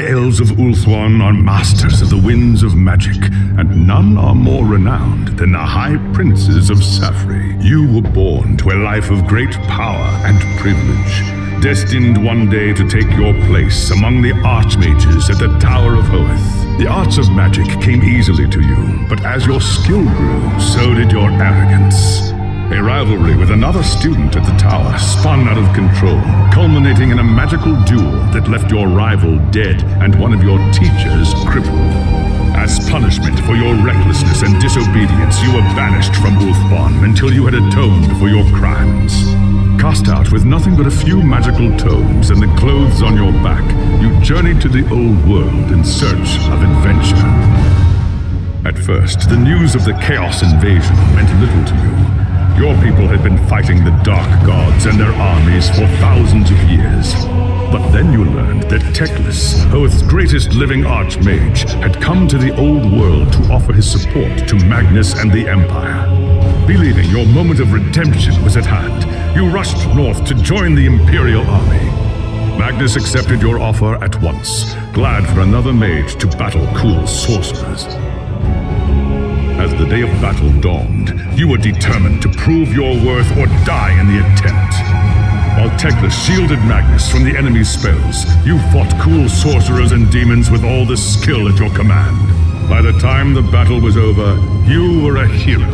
High Elves of Ulthuan are masters of the winds of magic, and none are more renowned than the High Princes of Safri. You were born to a life of great power and privilege, destined one day to take your place among the archmages at the Tower of Hoeth. The arts of magic came easily to you, but as your skill grew, so did your arrogance. A rivalry with another student at the tower spun out of control, culminating in a magical duel that left your rival dead and one of your teachers crippled. As punishment for your recklessness and disobedience, you were banished from Ulthuan until you had atoned for your crimes. Cast out with nothing but a few magical tomes and the clothes on your back, you journeyed to the old world in search of adventure. At first, the news of the Chaos invasion meant little to you. Your people had been fighting the Dark Gods and their armies for thousands of years. But then you learned that Teclis, Hoeth's greatest living archmage, had come to the old world to offer his support to Magnus and the Empire. Believing your moment of redemption was at hand, you rushed north to join the Imperial army. Magnus accepted your offer at once, glad for another mage to battle cool sorcerers. As the day of battle dawned, you were determined to prove your worth or die in the attempt. While Teclis shielded Magnus from the enemy's spells, you fought cool sorcerers and demons with all the skill at your command. By the time the battle was over, you were a hero.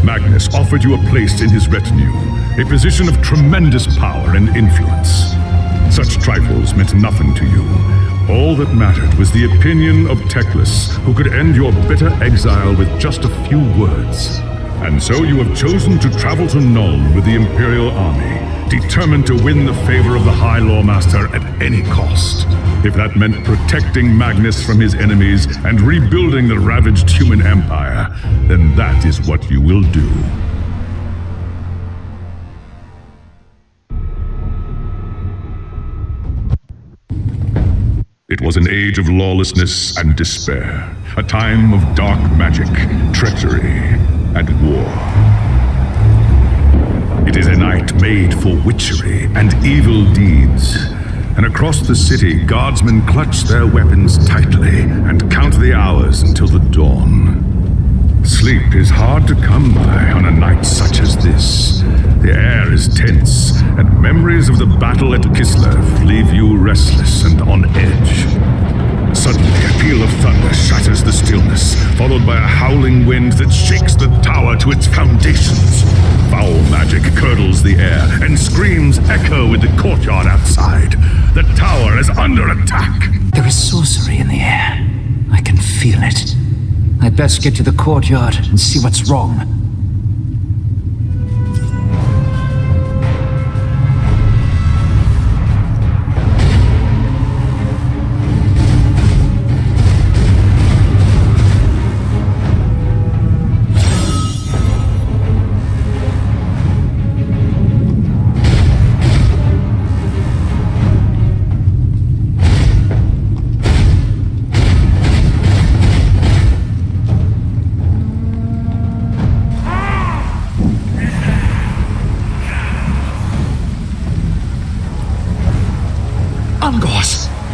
Magnus offered you a place in his retinue, a position of tremendous power and influence. Such trifles meant nothing to you. All that mattered was the opinion of Teclis, who could end your bitter exile with just a few words. And so you have chosen to travel to Nuln with the Imperial army, determined to win the favor of the High Lawmaster at any cost. If that meant protecting Magnus from his enemies and rebuilding the ravaged human empire, then that is what you will do. It was an age of lawlessness and despair, a time of dark magic, treachery, and war. It is a night made for witchery and evil deeds, and across the city, guardsmen clutch their weapons tightly and count the hours until the dawn. Sleep is hard to come by on a night such as this. The air is tense, and memories of the battle at Kislev leave you restless and on edge. Suddenly, a peal of thunder shatters the stillness, followed by a howling wind that shakes the tower to its foundations. Foul magic curdles the air, and screams echo in the courtyard outside. The tower is under attack. There is sorcery in the air. I can feel it. I'd best get to the courtyard and see what's wrong.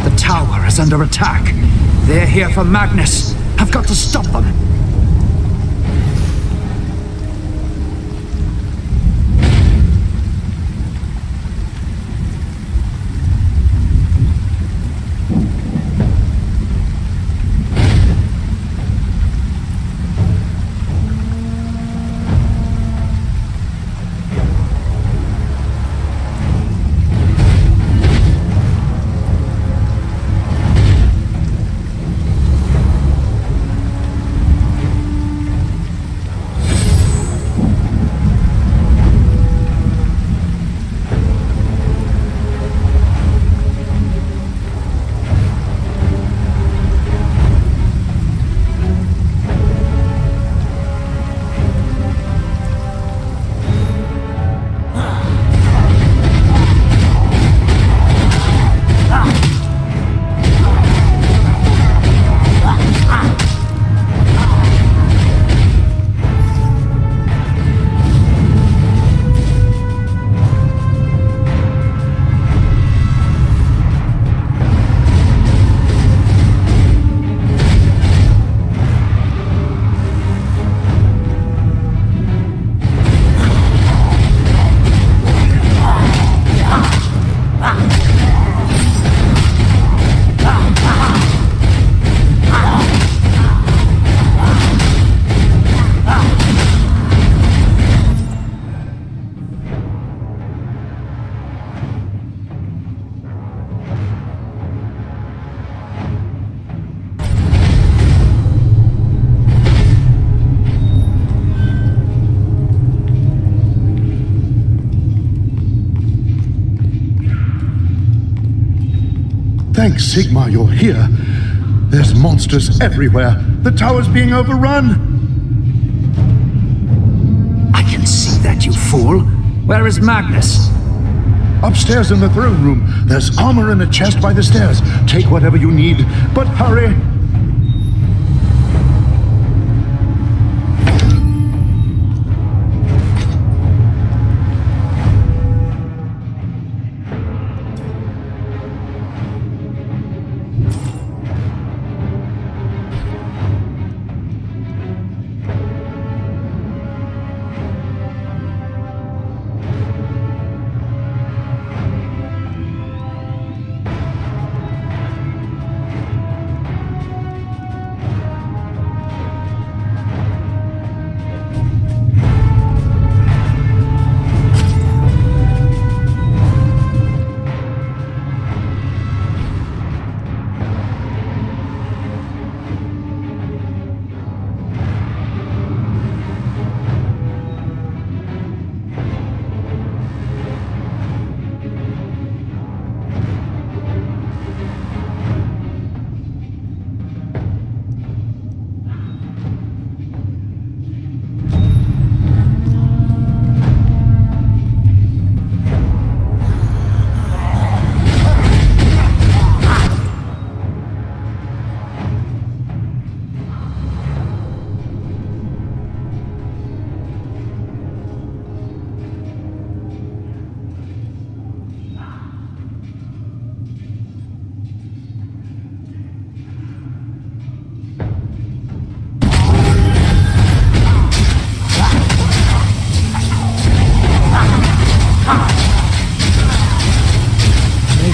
The tower is under attack. They're here for Magnus. I've got to stop them. Thank Sigmar you're here. There's monsters everywhere. The tower's being overrun. I can see that, you fool. Where is Magnus? Upstairs in the throne room. There's armor in a chest by the stairs. Take whatever you need, but hurry.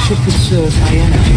Should conserve my energy.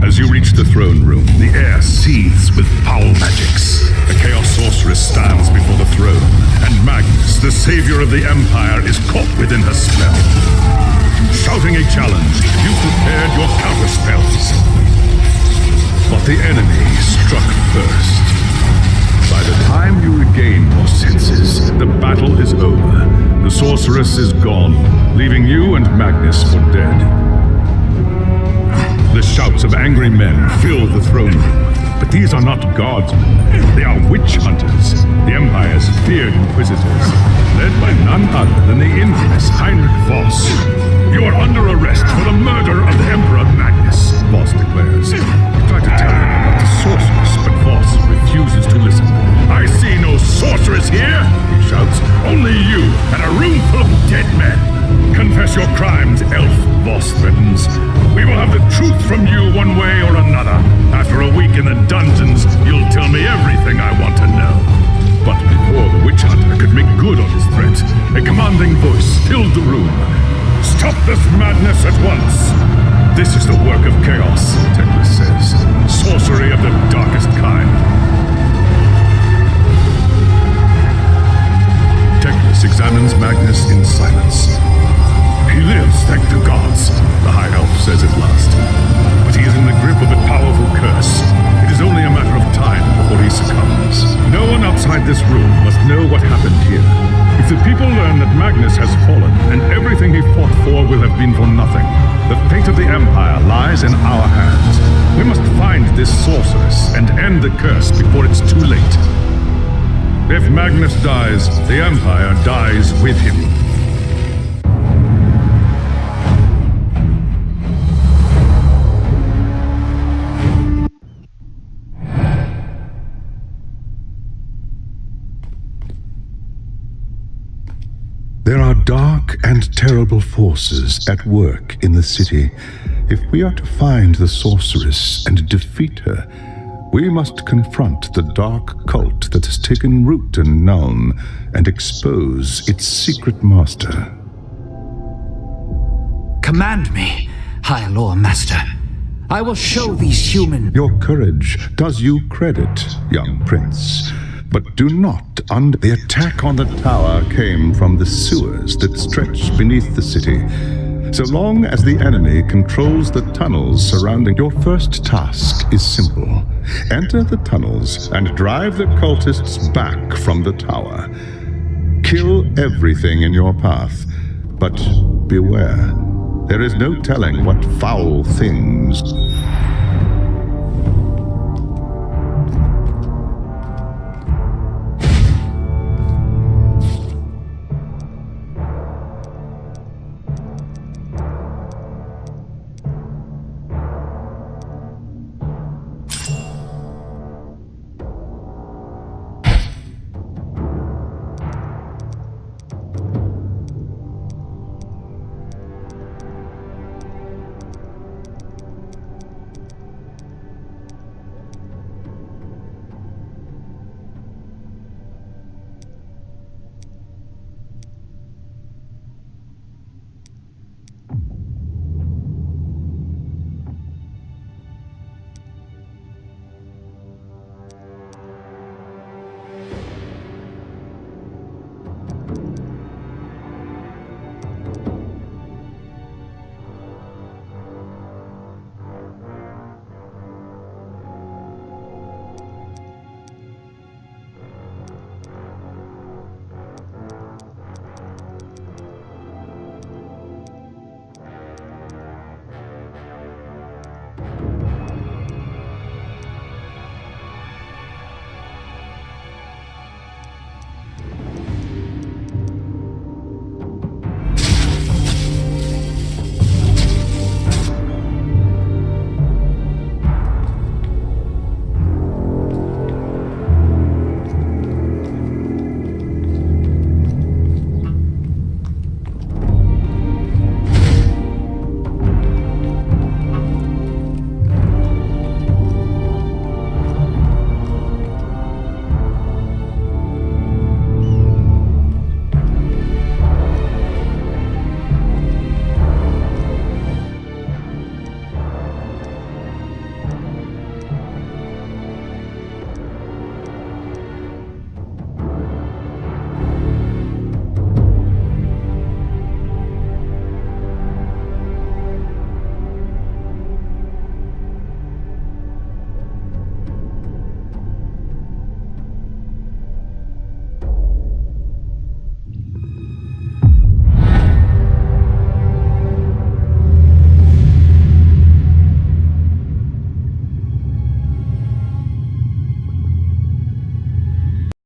As you reach the throne room, the air seethes with foul magics. The Chaos Sorceress stands before the throne, and Magnus, the savior of the Empire, is caught within her spell. Shouting a challenge, you prepared your counterspells. But the enemy struck first. By the time you regain your senses, the battle is over. The sorceress is gone, leaving you and Magnus for dead. The shouts of angry men fill the throne room. But these are not guardsmen. They are witch hunters, the Empire's feared inquisitors, led by none other than the infamous Heinrich Voss. You are under arrest for the murder of the Emperor Magnus, Voss declares. You try to tell him about the sorceress, but Voss refuses to listen. I see no sorceress here, he shouts. Only you and a room full of dead men. Confess your crimes, elf, Voss threatens. We will have the truth from you one way or another. After a week in the dungeons, you'll tell me everything I want to know. But before the witch hunter could make good on his threat, a commanding voice filled the room. Stop this madness at once! This is the work of chaos, Teclis says. Sorcery of the darkest kind. Teclis examines Magnus in silence. this room must know what happened here. If the people learn that Magnus has fallen, and everything he fought for will have been for nothing, the fate of the Empire lies in our hands. We must find this sorceress and end the curse before it's too late. If Magnus dies, the Empire dies with him. There are dark and terrible forces at work in the city. If we are to find the sorceress and defeat her, we must confront the dark cult that has taken root in Nuln and expose its secret master. Command me, High Lord Master. I will show these human... Your courage does you credit, young prince. But do not The attack on the tower came from the sewers that stretch beneath the city. So long as the enemy controls the tunnels surrounding, your first task is simple. Enter the tunnels and drive the cultists back from the tower. Kill everything in your path, but beware. There is no telling what foul things